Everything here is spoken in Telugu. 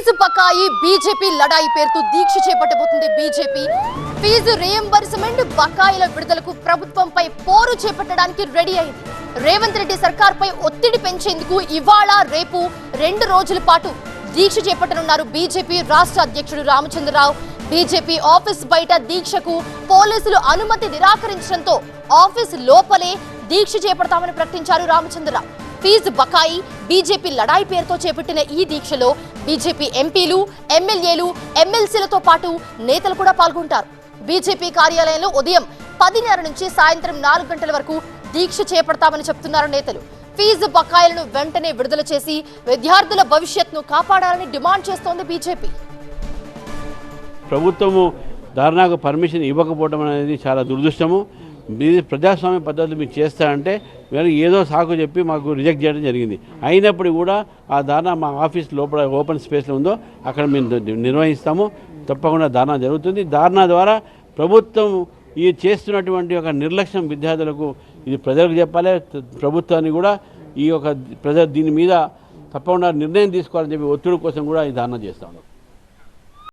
ఫీజు బకాయి బీజేపీ లడాయి పేరుతో దీక్ష చేపట్టబోతుంది బీజేపీ. ఫీజు రీయింబర్స్మెంట్ బకాయిల విడుదలకు ప్రభుత్వంపై పోరు చేపట్టడానికి రెడీ అయింది. రేవంత్ రెడ్డి సర్కార్పై ఒత్తిడి పెంచేందుకు ఇవాళ రేపు 2 రోజుల పాటు దీక్ష చేపట్టనున్నారు బీజేపీ రాష్ట్ర అధ్యక్షుడు రామచంద్రరావు. బీజేపీ ఆఫీస్ బయట దీక్షకు పోలీసులు అనుమతి నిరాకరించడంతో ఆఫీస్ లోపలే దీక్ష చేపడతామని ప్రకటించారు రామచంద్రరావు. ఫీజు బకాయి బీజేపీ లడాయి పేరుతో చేపట్టిన ఈ దీక్షలో బీజేపీ ఎంపీలు, ఎమ్మెల్యేలు, ఎమ్మెల్సీలతో పాటు నేతలు కూడా పాల్గొంటారు. బీజేపీ కార్యాలయంలో ఉదయం 10:30 నుంచి సాయంత్రం 4 గంటల వరకు దీక్ష చేపడతామని చెప్తున్నారు నేతలు. ఫీజు బకాయిలను వెంటనే విడుదల చేసి విద్యార్థుల భవిష్యత్తును కాపాడాలని డిమాండ్ చేస్తోంది బీజేపీ. ప్రభుత్వము ధర్నాకు పర్మిషన్ ఇవ్వకపోవడం అనేది చాలా దురదృష్టము. ప్రజాస్వామ్య పద్ధతులు మీరు చేస్తారంటే మీరు ఏదో సాకు చెప్పి మాకు రిజెక్ట్ చేయడం జరిగింది. అయినప్పుడు కూడా ఆ ధర్నా మా ఆఫీస్ లోపల ఓపెన్ స్పేస్లో ఉందో అక్కడ మేము నిర్వహిస్తాము. తప్పకుండా ధర్నా జరుగుతుంది. ధర్నా ద్వారా ప్రభుత్వం ఈ చేస్తున్నటువంటి ఒక నిర్లక్ష్యం విద్యార్థులకు ఇది ప్రజలకు చెప్పాలి. ప్రభుత్వాన్ని కూడా ఈ యొక్క దీని మీద తప్పకుండా నిర్ణయం తీసుకోవాలని చెప్పి ఒత్తిడి కోసం కూడా ఈ ధర్నా చేస్తాము.